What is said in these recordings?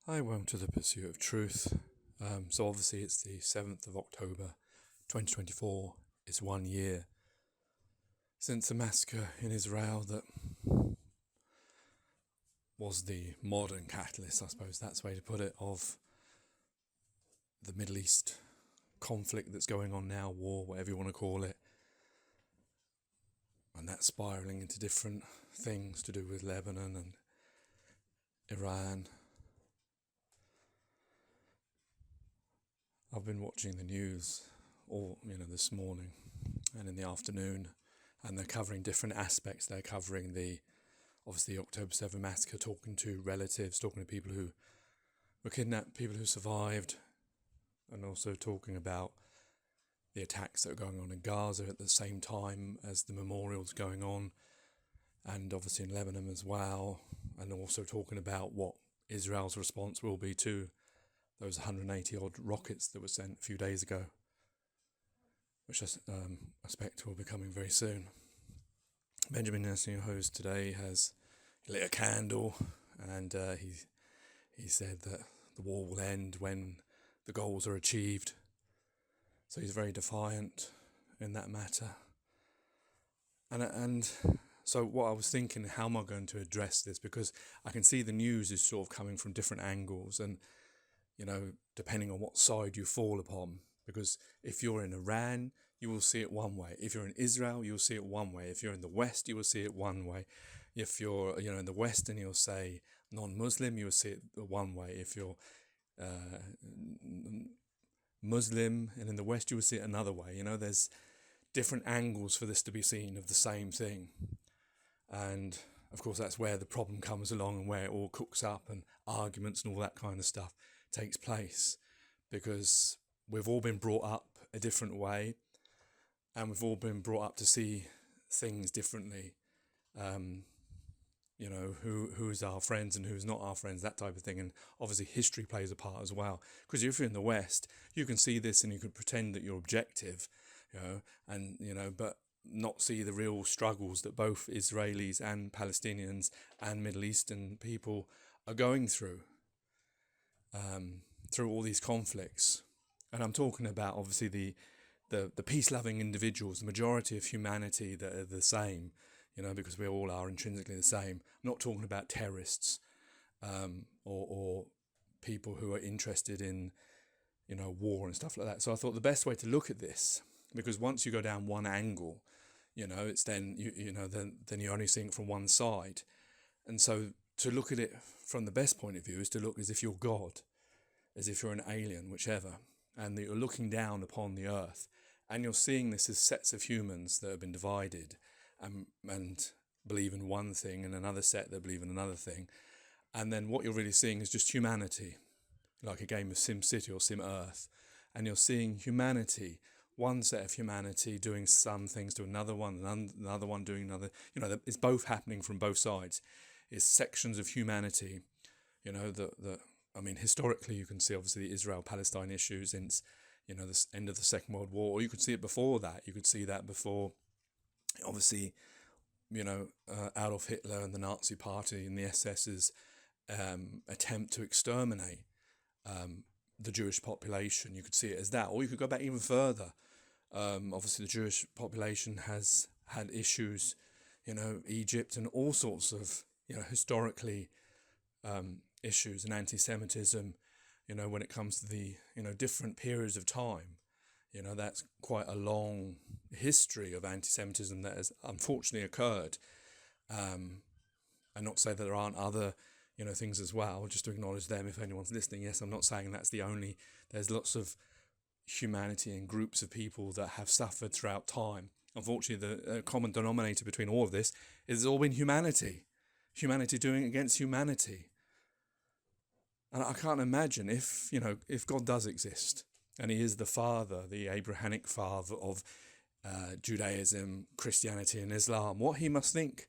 Hi, welcome to the Pursuit of Truth. So obviously it's the 7th of October 2024. It's 1 year since the massacre in Israel that was the modern catalyst, I suppose that's the way to put it, of the Middle East conflict that's going on now, war, whatever you want to call it. And that's spiralling into different things to do with Lebanon and Iran. I've been watching the news this morning and in the afternoon, and they're covering different aspects. They're covering the October 7 massacre, talking to relatives, talking to people who were kidnapped, people who survived, and also talking about the attacks that are going on in Gaza at the same time as the memorials going on, and obviously in Lebanon as well, and also talking about what Israel's response will be to those 180 odd rockets that were sent a few days ago, which I expect will be coming very soon. Benjamin Netanyahu today has lit a candle, and he said that the war will end when the goals are achieved. So he's very defiant in that matter. And so what I was thinking, how am I going to address this? Because I can see the news is sort of coming from different angles, and depending on what side you fall upon. Because if you're in Iran, you will see it one way. If you're in Israel, you'll see it one way. If you're in the West, you will see it one way. If you're, in the West and you'll say non-Muslim, you will see it one way. If you're Muslim and in the West, you will see it another way. There's different angles for this to be seen of the same thing. And of course, that's where the problem comes along and where it all cooks up and arguments and all that kind of stuff takes place, because we've all been brought up a different way, and we've all been brought up to see things differently. Who's our friends and who's not our friends, that type of thing. And obviously history plays a part as well, because if you're in the West, you can see this and you can pretend that you're objective, but not see the real struggles that both Israelis and Palestinians and Middle Eastern people are going through all these conflicts. And I'm talking about obviously the peace-loving individuals, the majority of humanity that are the same, because we all are intrinsically the same. I'm not talking about terrorists or people who are interested in, war and stuff like that. So I thought the best way to look at this, because once you go down one angle, it's then, then you're only seeing it from one side. And so to look at it from the best point of view is to look as if you're God, as if you're an alien, whichever, and that you're looking down upon the earth, and you're seeing this as sets of humans that have been divided and believe in one thing, and another set that believe in another thing. And then what you're really seeing is just humanity, like a game of Sim City or Sim Earth. And you're seeing humanity, one set of humanity doing some things to another one, and another one doing another. It's both happening from both sides. It's sections of humanity, historically you can see obviously the Israel-Palestine issue since, the end of the Second World War, or you could see it before that. You could see that before, obviously, Adolf Hitler and the Nazi Party and the SS's attempt to exterminate the Jewish population. You could see it as that, or you could go back even further. Obviously, the Jewish population has had issues, Egypt and all sorts of, historically issues and anti-Semitism, when it comes to the, different periods of time. That's quite a long history of anti-Semitism that has unfortunately occurred. And not to say that there aren't other, things as well, just to acknowledge them if anyone's listening. Yes, I'm not saying that's the only. There's lots of humanity and groups of people that have suffered throughout time. Unfortunately, the common denominator between all of this is it's all been humanity. Humanity doing against humanity. And I can't imagine if God does exist, and he is the father, the Abrahamic father of Judaism, Christianity and Islam, what he must think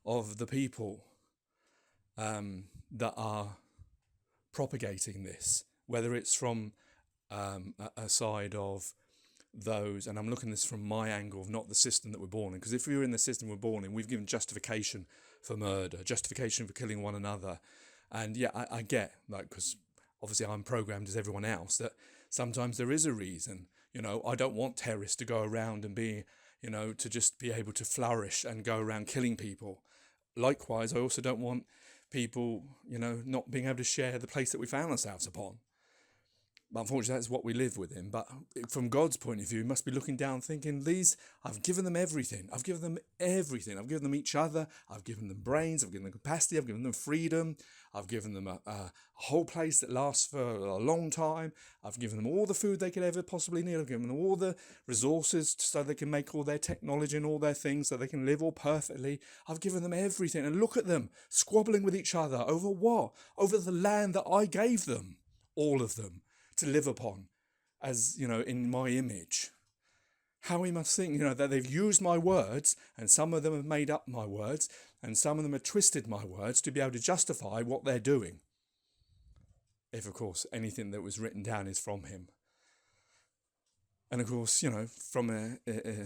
of the people that are propagating this, whether it's from a side of those, and I'm looking at this from my angle of not the system that we're born in, because if we were in the system we're born in, we've given justification for murder, justification for killing one another. And yeah, I get, because obviously I'm programmed as everyone else, that sometimes there is a reason. I don't want terrorists to go around and be, to just be able to flourish and go around killing people. Likewise, I also don't want people, not being able to share the place that we found ourselves upon. But unfortunately, that's what we live within. But from God's point of view, you must be looking down thinking, I've given them everything. I've given them everything. I've given them each other. I've given them brains. I've given them capacity. I've given them freedom. I've given them a whole place that lasts for a long time. I've given them all the food they could ever possibly need. I've given them all the resources so they can make all their technology and all their things so they can live all perfectly. I've given them everything. And look at them squabbling with each other over what? Over the land that I gave them, all of them, to live upon, as in my image. How we must think, that they've used my words, and some of them have made up my words, and some of them have twisted my words to be able to justify what they're doing. If, of course, anything that was written down is from him. And of course, from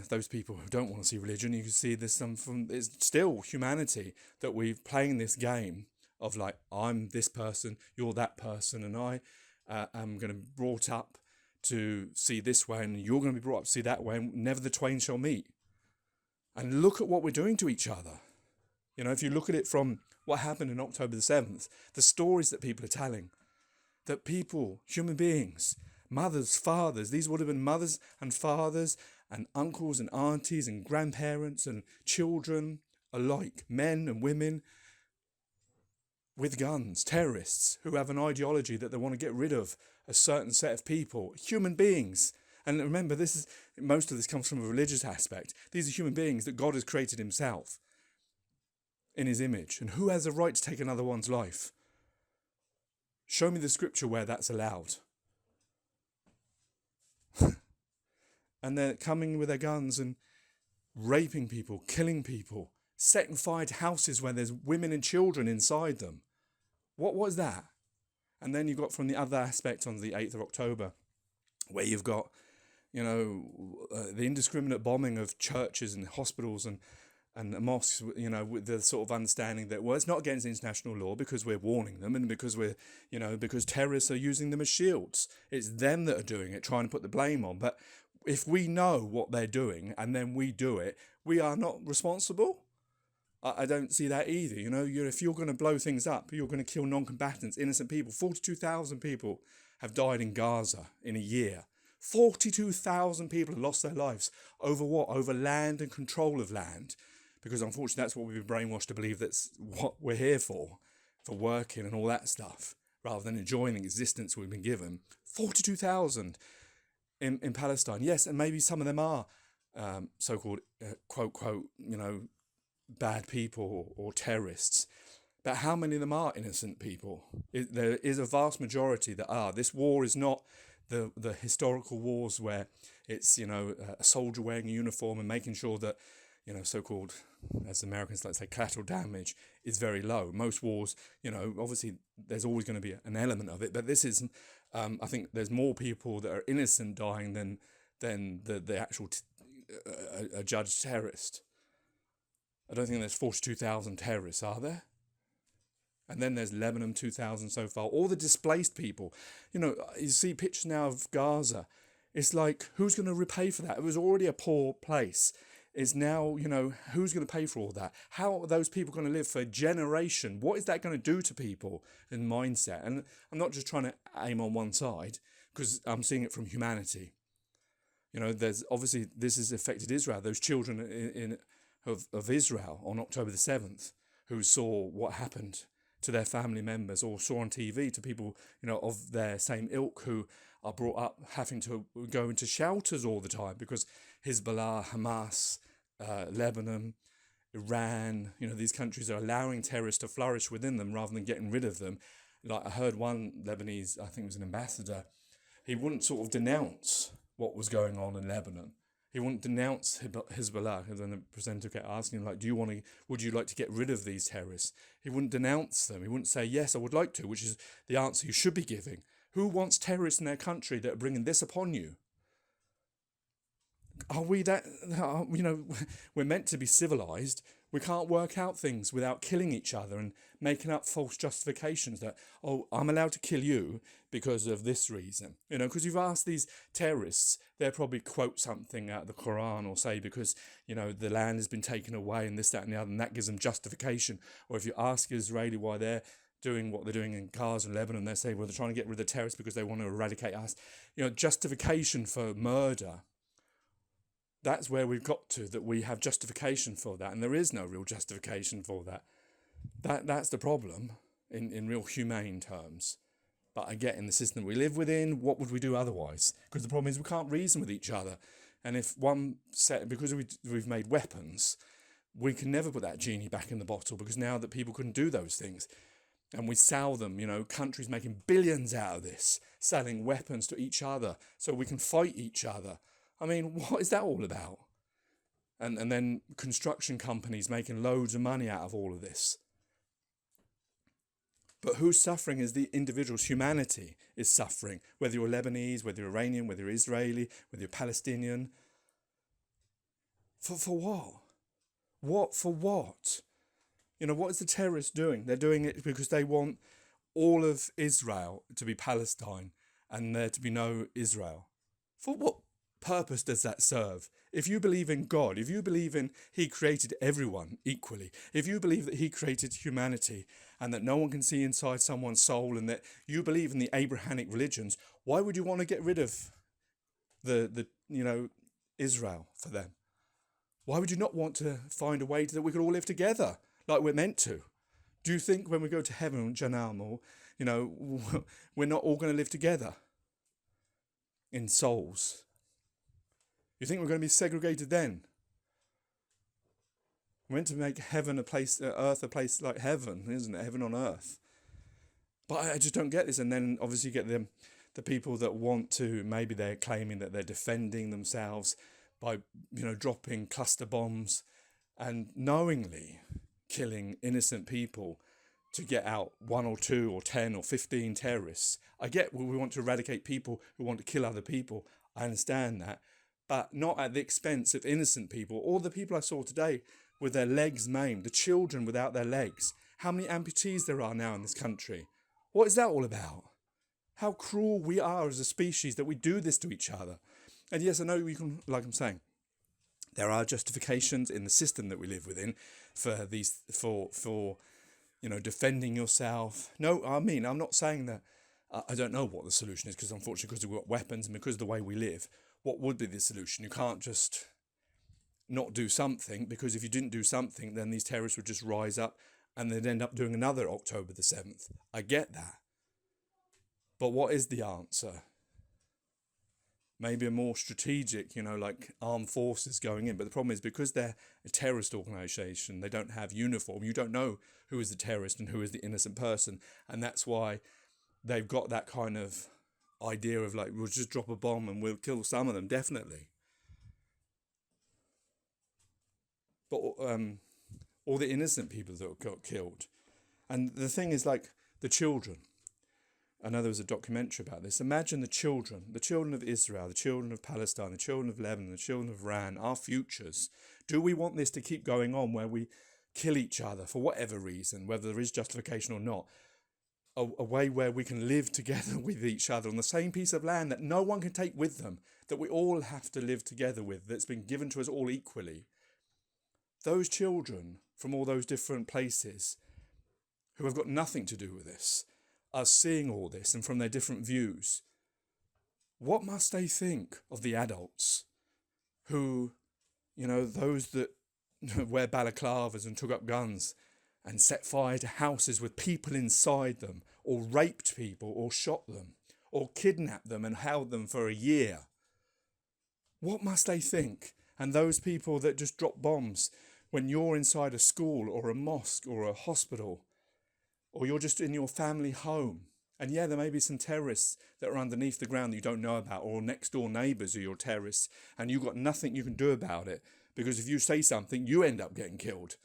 those people who don't want to see religion, you can see there's it's still humanity that we're playing this game of like, I'm this person, you're that person, and I am going to be brought up to see this way, and you're going to be brought up to see that way, and never the twain shall meet. And look at what we're doing to each other. If you look at it from what happened on October the 7th, the stories that people are telling, that people, human beings, mothers, fathers, these would have been mothers and fathers and uncles and aunties and grandparents and children alike, men and women, with guns, terrorists who have an ideology that they want to get rid of a certain set of people, human beings. And remember, most of this comes from a religious aspect. These are human beings that God has created himself in his image. And who has a right to take another one's life? Show me the scripture where that's allowed. And they're coming with their guns and raping people, killing people, setting fire to houses where there's women and children inside them. What was that? And then you've got from the other aspect on the 8th of October, where you've got, the indiscriminate bombing of churches and hospitals and mosques, with the sort of understanding that, well, it's not against international law because we're warning them and because because terrorists are using them as shields. It's them that are doing it, trying to put the blame on. But if we know what they're doing and then we do it, we are not responsible. I don't see that either. If you're going to blow things up, you're going to kill non-combatants, innocent people. 42,000 people have died in Gaza in a year. 42,000 people have lost their lives. Over what? Over land and control of land. Because unfortunately, that's what we've been brainwashed to believe that's what we're here for working and all that stuff, rather than enjoying the existence we've been given. 42,000 in Palestine. Yes, and maybe some of them are so-called, quote, bad people or terrorists. But how many of them are innocent people? There is a vast majority that are. This war is not the historical wars where it's, a soldier wearing a uniform and making sure that, so-called, as the Americans like to say, collateral damage is very low. Most wars, obviously there's always going to be an element of it, but this is, I think there's more people that are innocent dying than the actual a judged terrorist. I don't think there's 42,000 terrorists, are there? And then there's Lebanon, 2,000 so far. All the displaced people. You see pictures now of Gaza. It's like, who's going to repay for that? It was already a poor place. It's now, who's going to pay for all that? How are those people going to live for a generation? What is that going to do to people in mindset? And I'm not just trying to aim on one side, because I'm seeing it from humanity. There's obviously, this has affected Israel. Those children of Israel on October the 7th who saw what happened to their family members, or saw on TV to people, of their same ilk who are brought up having to go into shelters all the time because Hezbollah, Hamas, Lebanon, Iran, these countries are allowing terrorists to flourish within them rather than getting rid of them. Like I heard one Lebanese, I think it was an ambassador, he wouldn't sort of denounce what was going on in Lebanon. He wouldn't denounce Hezbollah. And then the presenter kept asking him, like, would you like to get rid of these terrorists? He wouldn't denounce them. He wouldn't say, yes, I would like to, which is the answer you should be giving. Who wants terrorists in their country that are bringing this upon you? Are we that, we're meant to be civilized. We can't work out things without killing each other and making up false justifications that, oh, I'm allowed to kill you because of this reason. Because you've asked these terrorists, they'll probably quote something out of the Quran or say because, the land has been taken away and this, that and the other, and that gives them justification. Or if you ask Israeli why they're doing what they're doing in Gaza and Lebanon, they say, well, they're trying to get rid of the terrorists because they want to eradicate us. Justification for murder. That's where we've got to, that we have justification for that, and there is no real justification for that. That's the problem in real humane terms. But I get in the system we live within, what would we do otherwise? Because the problem is we can't reason with each other. And if because we've made weapons, we can never put that genie back in the bottle, because now that people couldn't do those things, and we sell them, countries making billions out of this, selling weapons to each other so we can fight each other. I mean, what is that all about? And then construction companies making loads of money out of all of this. But who's suffering is the individuals. Humanity is suffering, whether you're Lebanese, whether you're Iranian, whether you're Israeli, whether you're Palestinian. For what? What for what? What is the terrorists doing? They're doing it because they want all of Israel to be Palestine and there to be no Israel. For what purpose does that serve? If you believe in God, if you believe in He created everyone equally, if you believe that He created humanity and that no one can see inside someone's soul, and that you believe in the Abrahamic religions, why would you want to get rid of the Israel for them? Why would you not want to find a way that we could all live together like we're meant to? Do you think when we go to heaven, Janam, we're not all going to live together in souls? You think we're going to be segregated then? We're meant to make heaven a place, earth a place like heaven, isn't it? Heaven on earth. But I just don't get this. And then obviously you get the people that want to, maybe they're claiming that they're defending themselves by, dropping cluster bombs and knowingly killing innocent people to get out 1 or 2 or 10 or 15 terrorists. I get we want to eradicate people who want to kill other people. I understand that. But not at the expense of innocent people, or the people I saw today with their legs maimed, the children without their legs. How many amputees there are now in this country? What is that all about? How cruel we are as a species that we do this to each other. And yes, I know you can, like I'm saying, there are justifications in the system that we live within for defending yourself. No, I'm not saying that. I don't know what the solution is, because unfortunately, because we've got weapons and because of the way we live, what would be the solution? You can't just not do something, because if you didn't do something, then these terrorists would just rise up and they'd end up doing another October the 7th. I get that. But what is the answer? Maybe a more strategic, like armed forces going in. But the problem is, because they're a terrorist organisation, they don't have uniform. You don't know who is the terrorist and who is the innocent person. And that's why they've got that kind of idea of like, we'll just drop a bomb and we'll kill some of them, definitely. But all the innocent people that got killed. And the thing is, like, the children. I know there was a documentary about this. Imagine the children of Israel, the children of Palestine, the children of Lebanon, the children of Iran, our futures. Do we want this to keep going on, where we kill each other for whatever reason, whether there is justification or not? A way where we can live together with each other on the same piece of land that no one can take with them, that we all have to live together with, that's been given to us all equally. Those children from all those different places who have got nothing to do with this are seeing all this, and from their different views, what must they think of the adults who, those that wear balaclavas and took up guns and set fire to houses with people inside them, or raped people, or shot them, or kidnapped them and held them for a year? What must they think? And those people that just drop bombs when you're inside a school or a mosque or a hospital, or you're just in your family home. And yeah, there may be some terrorists that are underneath the ground that you don't know about, or next door neighbours who are your terrorists, and you've got nothing you can do about it, because if you say something, you end up getting killed.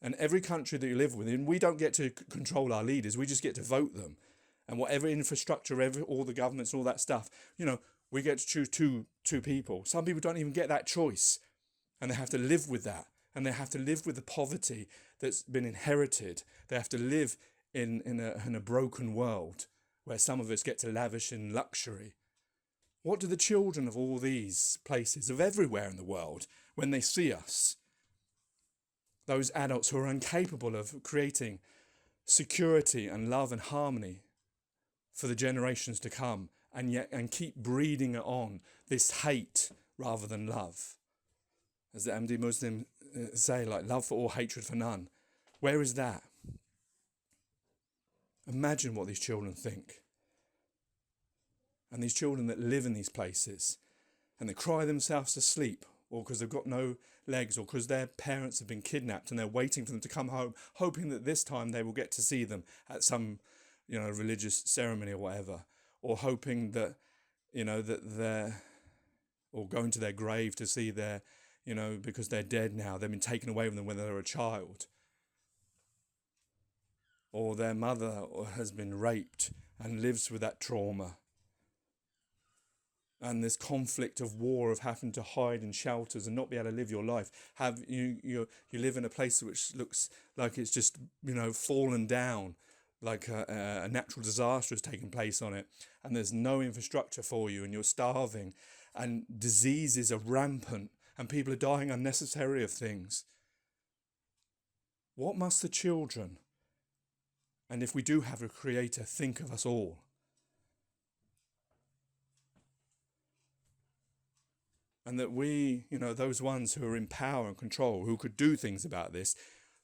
And every country that you live within, we don't get to control our leaders, we just get to vote them. And whatever infrastructure, all the governments and all that stuff, we get to choose two people. Some people don't even get that choice, and they have to live with that. and they have to live with the poverty that's been inherited. They have to live in a broken world where some of us get to lavish in luxury. What do the children of all these places, of everywhere in the world, when they see us, those adults who are incapable of creating security and love and harmony for the generations to come, and keep breeding it on, this hate rather than love? As the Ahmadi Muslims say, like, love for all, hatred for none. Where is that? Imagine what these children think. And these children that live in these places, and they cry themselves to sleep, or because they've got no legs, or because their parents have been kidnapped and they're waiting for them to come home, hoping that this time they will get to see them at some, religious ceremony or whatever, or hoping that, that they're, or going to their grave to see their, because they're dead now, they've been taken away from them when they were a child, or their mother has been raped and lives with that trauma. And this conflict of war, of having to hide in shelters and not be able to live your life. You live in a place which looks like it's just, fallen down, like a natural disaster has taken place on it, and there's no infrastructure for you, and you're starving, and diseases are rampant, and people are dying unnecessarily of things. What must the children, and if we do have a creator, think of us all? And that we, those ones who are in power and control, who could do things about this,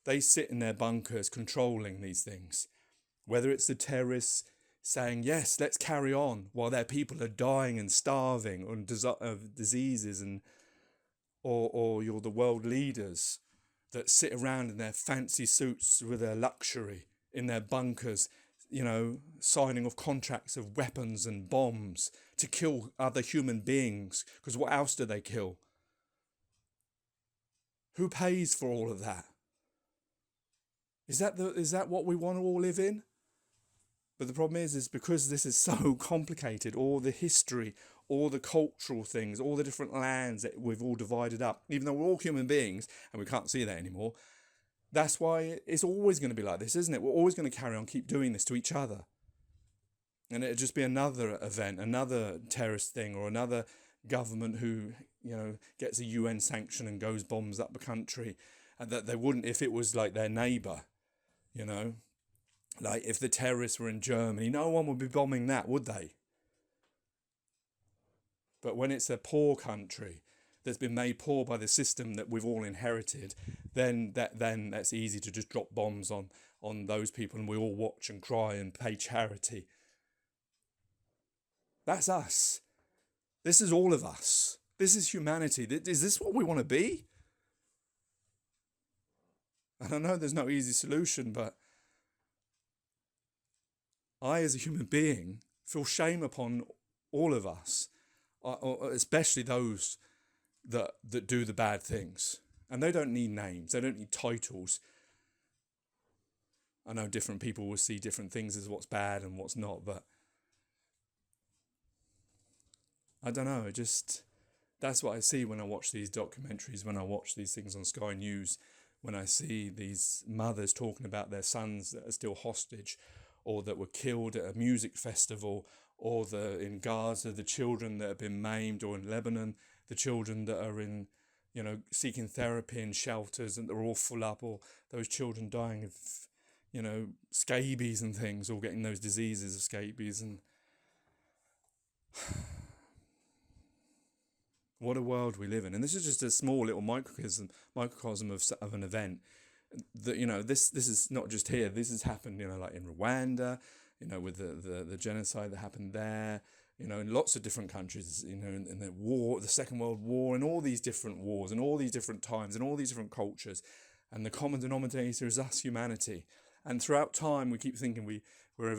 they sit in their bunkers controlling these things. Whether it's the terrorists saying, yes, let's carry on, while their people are dying and starving of diseases, or you're the world leaders that sit around in their fancy suits with their luxury in their bunkers, signing off contracts of weapons and bombs to kill other human beings, because what else do they kill? Who pays for all of that? Is that what we want to all live in? But the problem is because this is so complicated, all the history, all the cultural things, all the different lands that we've all divided up, even though we're all human beings and we can't see that anymore, that's why it's always going to be like this, isn't it? We're always going to carry on, keep doing this to each other. And it'll just be another event, another terrorist thing, or another government who, gets a UN sanction and goes bombs up the country. And that they wouldn't if it was like their neighbour, Like if the terrorists were in Germany, no one would be bombing that, would they? But when it's a poor country that's been made poor by the system that we've all inherited, then that's easy to just drop bombs on those people, and we all watch and cry and pay charity. That's us. This is all of us. This is humanity. Is this what we want to be? And I know there's no easy solution, but I, as a human being, feel shame upon all of us, especially those that do the bad things. And they don't need names. They don't need titles. I know different people will see different things as what's bad and what's not, but I don't know. That's what I see when I watch these documentaries, when I watch these things on Sky News, when I see these mothers talking about their sons that are still hostage, or that were killed at a music festival, or in Gaza, the children that have been maimed, or in Lebanon, the children that are in, seeking therapy in shelters and they're all full up, or those children dying of, scabies and things, or getting those diseases of scabies. And what a world we live in. And this is just a small little microcosm of an event. That this is not just here. This has happened, like in Rwanda, with the genocide that happened there, in lots of different countries, in the war, the Second World War, and all these different wars, and all these different times, and all these different cultures. And the common denominator is us, humanity. And throughout time, we keep thinking we're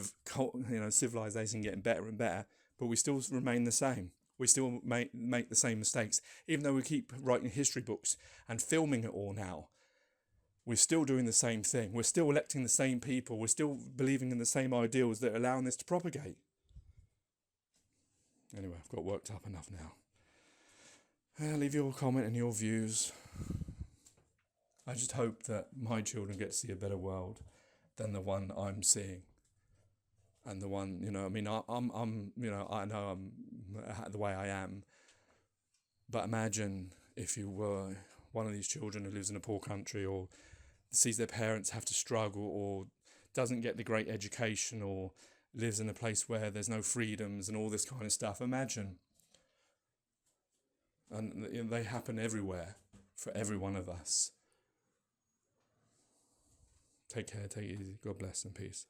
civilization getting better and better, but we still remain the same. We still make the same mistakes, even though we keep writing history books and filming it all now. We're still doing the same thing. We're still electing the same people. We're still believing in the same ideals that are allowing this to propagate. Anyway, I've got worked up enough now. Leave your comment and your views. I just hope that my children get to see a better world than the one I'm seeing. And the one, I mean, I'm, I know I'm the way I am, but imagine if you were one of these children who lives in a poor country, or sees their parents have to struggle, or doesn't get the great education, or lives in a place where there's no freedoms and all this kind of stuff. Imagine. And they happen everywhere for every one of us. Take care, take it easy. God bless and peace.